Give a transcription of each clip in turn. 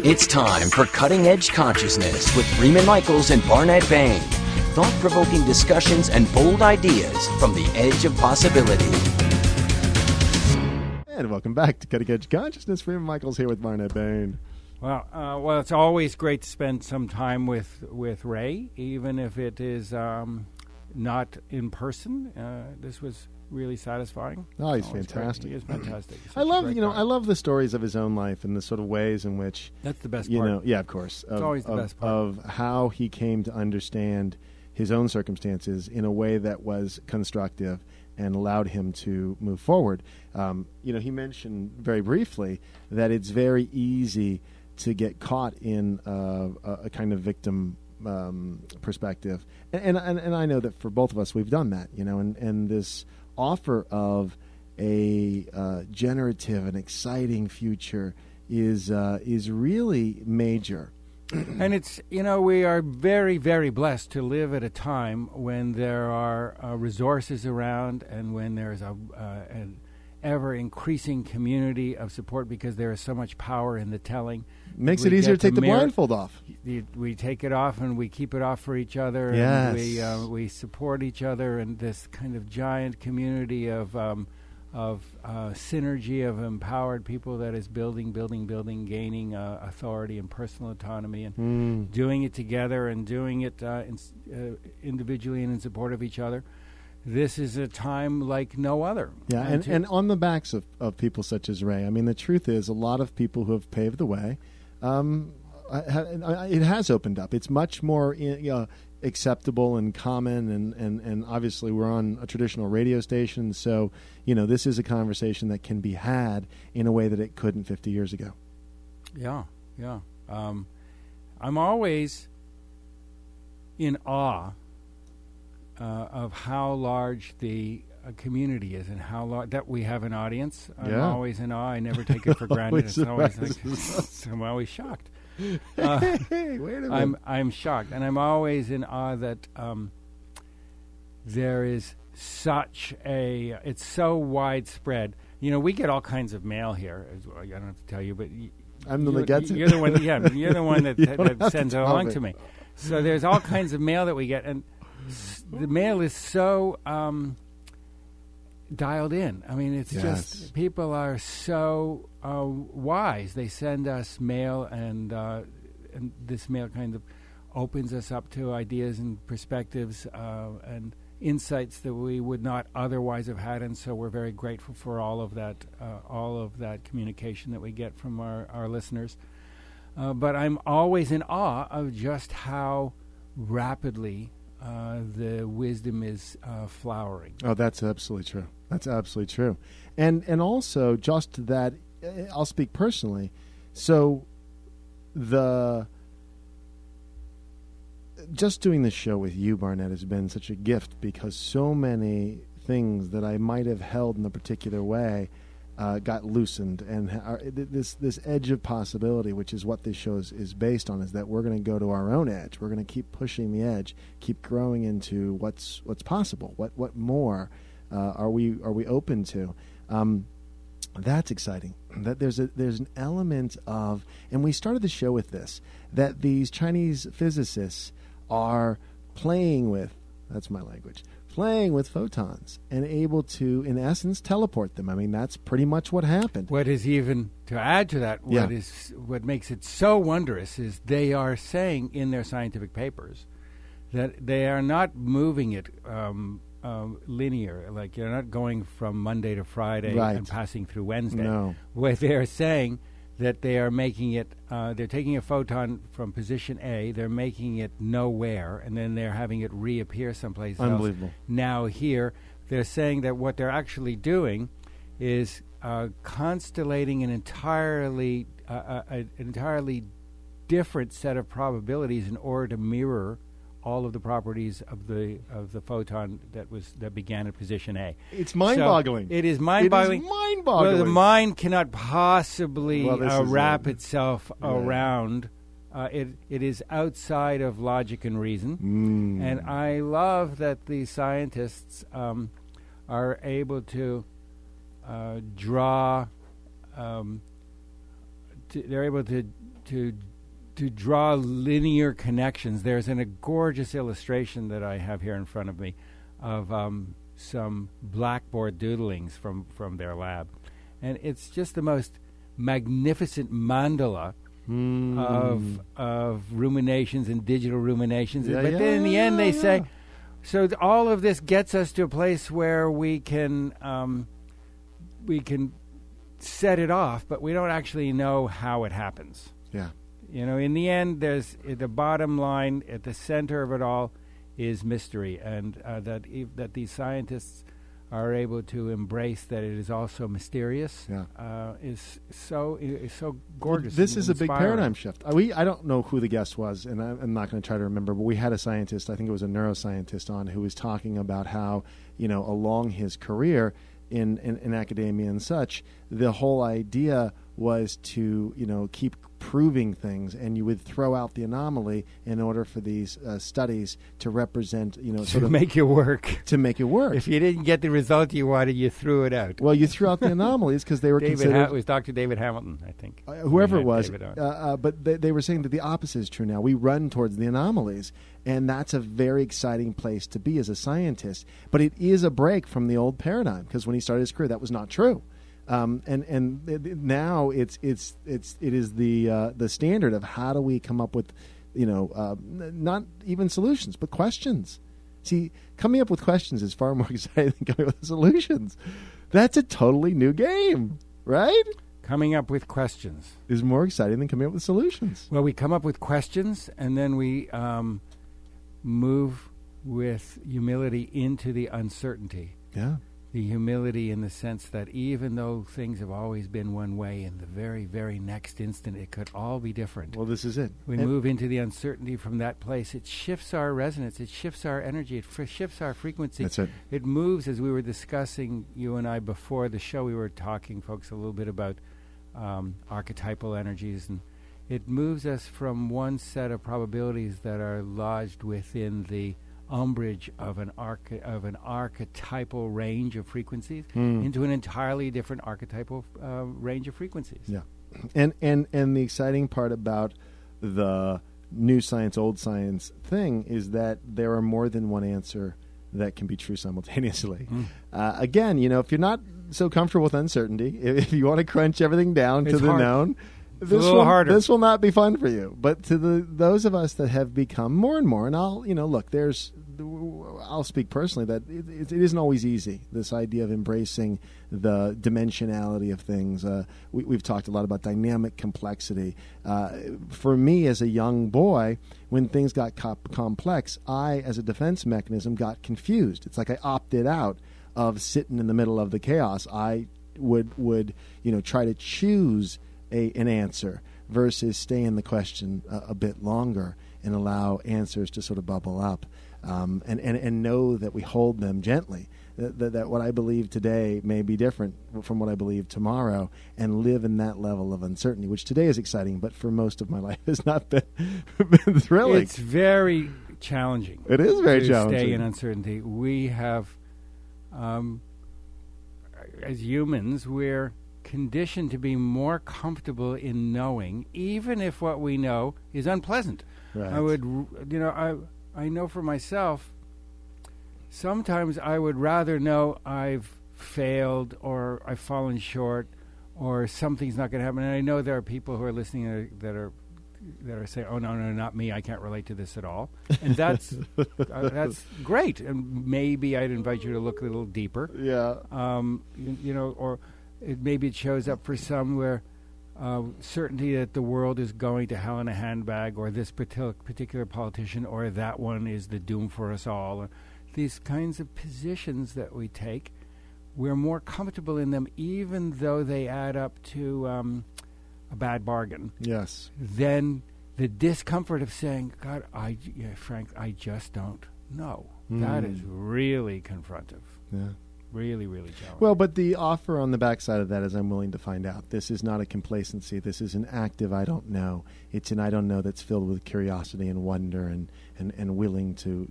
It's time for Cutting Edge Consciousness with Freeman Michaels and Barnett Bain. Thought-provoking discussions and bold ideas from the edge of possibility. And welcome back to Cutting Edge Consciousness. Freeman Michaels here with Barnett Bain. Well, it's always great to spend some time with Ray, even if it is not in person. This was really satisfying. Oh, he's fantastic. He is fantastic. I love the stories of his own life and the sort of ways in which that's the best part. Yeah, of course. It's always the best part of how he came to understand his own circumstances in a way that was constructive and allowed him to move forward. He mentioned very briefly that it's very easy to get caught in a kind of victim perspective, and I know that for both of us we've done that. And this offer of a generative and exciting future is really major. And it's, we are very, very blessed to live at a time when there are resources around and when there's an ever-increasing community of support because there is so much power in the telling. Makes it easier to take the blindfold off. We take it off and we keep it off for each other. Yes. And we support each other in this kind of giant community of synergy of empowered people that is building, gaining authority and personal autonomy and doing it together and doing it individually and in support of each other. This is a time like no other. Yeah, and on the backs of people such as Ray. I mean, the truth is a lot of people who have paved the way, it has opened up. It's much more acceptable and common, and obviously we're on a traditional radio station, so this is a conversation that can be had in a way that it couldn't 50 years ago. Yeah. I'm always in awe of how large the community is and how large that we have an audience. I'm always in awe. I never take it for granted. It's always like I'm always shocked. Hey, wait a minute. I'm shocked, and I'm always in awe that there is such it's so widespread. We get all kinds of mail here. I don't have to tell you, but I'm the one that gets it. You're the one. Yeah, you're the one that sends it along to me. So there's all kinds of mail that we get, and the mail is so dialed in. I mean, it's just people are so wise. They send us mail, and this mail kind of opens us up to ideas and perspectives and insights that we would not otherwise have had. And so we're very grateful for all of that communication that we get from our listeners. But I'm always in awe of just how rapidly the wisdom is flowering. Oh, that's absolutely true. That's absolutely true. And also just that, I'll speak personally. So just doing this show with you, Barnett, has been such a gift because so many things that I might have held in a particular way got loosened, and this edge of possibility, which is what this show is based on, is that we're going to go to our own edge. We're going to keep pushing the edge, keep growing into what's possible. What more are we open to? That's exciting. That there's an element of, and we started the show with this, that these Chinese physicists are playing with. That's my language. Playing with photons and able to, in essence, teleport them. I mean, that's pretty much what happened. What is even, to add to that, what makes it so wondrous is they are saying in their scientific papers that they are not moving it linear, like you're not going from Monday to Friday and passing through Wednesday. No. What they are saying that they are making it, they're taking a photon from position A, they're making it nowhere, and then they're having it reappear someplace Unbelievable. else. Now here, they're saying that what they're actually doing is constellating an entirely different set of probabilities in order to mirror all of the properties of the photon that began at position A. It's mind-boggling. So it is mind-boggling. It is mind-boggling. Well, the mind cannot possibly wrap itself around. It is outside of logic and reason. And I love that the scientists are able to draw. They're able to to draw linear connections. There's a gorgeous illustration that I have here in front of me of some blackboard doodlings from their lab. And it's just the most magnificent mandala of ruminations and digital ruminations. But then in the end they say, so all of this gets us to a place where we can set it off, but we don't actually know how it happens. Yeah. In the end, there's the bottom line at the center of it all is mystery, and that these scientists are able to embrace that it is also mysterious. Is so gorgeous. Well, this is inspiring. A big paradigm shift. I don't know who the guest was, and I'm not going to try to remember, but we had a scientist, I think it was a neuroscientist, on who was talking about how, along his career in academia and such, the whole idea was to, keep proving things, and you would throw out the anomaly in order for these studies to represent, to make it work. To make it work. If you didn't get the result you wanted, you threw it out. Well, you threw out the anomalies because they were considered. It was Dr. David Hamilton, I think. Whoever it was. But they were saying that the opposite is true now. We run towards the anomalies, and that's a very exciting place to be as a scientist. But it is a break from the old paradigm, because when he started his career, that was not true. Now it is the standard of how do we come up with, not even solutions, but questions. See, coming up with questions is far more exciting than coming up with solutions. That's a totally new game, right? Coming up with questions is more exciting than coming up with solutions. Well, we come up with questions, and then we move with humility into the uncertainty. Yeah. The humility in the sense that even though things have always been one way, in the very, very next instant it could all be different. Well, this is it. We move into the uncertainty from that place. It shifts our resonance. It shifts our energy. It shifts our frequency. That's it. It moves, as we were discussing, you and I, before the show, we were talking, folks, a little bit about archetypal energies, and it moves us from one set of probabilities that are lodged within the umbrage of an archetypal range of frequencies into an entirely different archetypal range of frequencies. Yeah, and the exciting part about the new science, old science thing is that there are more than one answer that can be true simultaneously. Again, if you're not so comfortable with uncertainty, if you want to crunch everything down to the known, this will not be fun for you. But to those of us that have become more and more, and I'll speak personally that it isn't always easy, this idea of embracing the dimensionality of things. We've talked a lot about dynamic complexity. For me as a young boy, when things got complex, I, as a defense mechanism, got confused. It's like I opted out of sitting in the middle of the chaos. I would try to choose an answer versus stay in the question a bit longer and allow answers to sort of bubble up, and know that we hold them gently, that what I believe today may be different from what I believe tomorrow, and live in that level of uncertainty, which today is exciting, but for most of my life has not been thrilling. It's very challenging. It is very challenging. Stay in uncertainty. We have, as humans, we're conditioned to be more comfortable in knowing, even if what we know is unpleasant. Right. I know for myself, sometimes I would rather know I've failed or I've fallen short or something's not going to happen. And I know there are people who are listening that are saying, "Oh no, not me! I can't relate to this at all." And that's great. And maybe I'd invite you to look a little deeper. Yeah. Or maybe it shows up for some where certainty that the world is going to hell in a handbag, or this particular politician or that one is the doom for us all. These kinds of positions that we take, we're more comfortable in them, even though they add up to a bad bargain. Yes. Then the discomfort of saying, God, Frank, I just don't know. That is really confrontive. Yeah. Really, really challenging. Well, but the offer on the backside of that is I'm willing to find out. This is not a complacency. This is an active I don't know. It's an I don't know that's filled with curiosity and wonder and willing to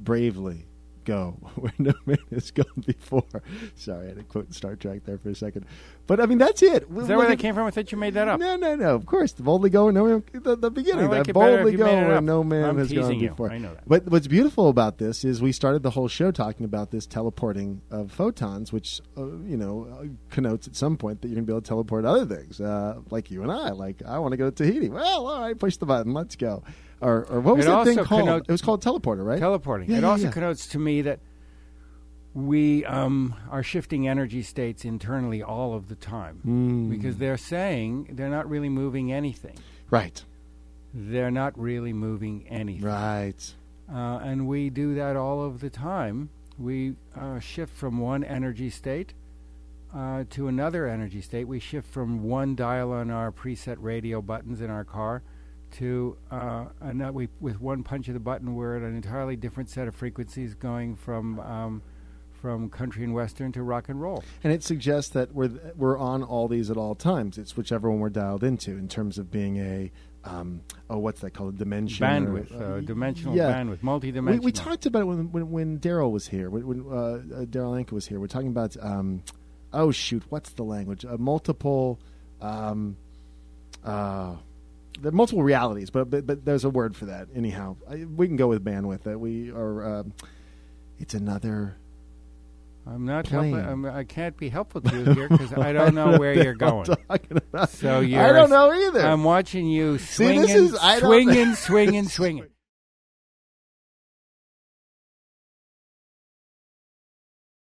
bravely go where no man has gone before. Sorry, I had to quote Star Trek there for a second. But, I mean, that's it. Is that where that came from? I thought you made that up. No. Of course. Boldly go where no man... The beginning. I like it boldly better if you go made it where up. no man I'm has gone teasing you. before. I know that. But what's beautiful about this is we started the whole show talking about this teleporting of photons, which, connotes at some point that you're going to be able to teleport other things, like you and I. Like, I want to go to Tahiti. Well, all right, push the button. Let's go. Or what was that thing called? It was called teleporter, right? Teleporting. It also connotes to me that we are shifting energy states internally all of the time because they're saying they're not really moving anything. Right. They're not really moving anything. Right. And we do that all of the time. We shift from one energy state to another energy state. We shift from one dial on our preset radio buttons in our car to another. With one punch of the button, we're at an entirely different set of frequencies going from country and western to rock and roll. And it suggests that we're on all these at all times. It's whichever one we're dialed into in terms of being a what's that called? A dimension? Bandwidth, dimensional bandwidth, multi-dimensional. We talked about it when Daryl was here, when Daryl Anka was here. We're talking about, what's the language? Multiple, the multiple realities, but there's a word for that. Anyhow, we can go with bandwidth. That we are, it's another... I'm not helping. I can't be helpful to you here because I don't know where you're going. So I don't know either. I'm watching you swinging.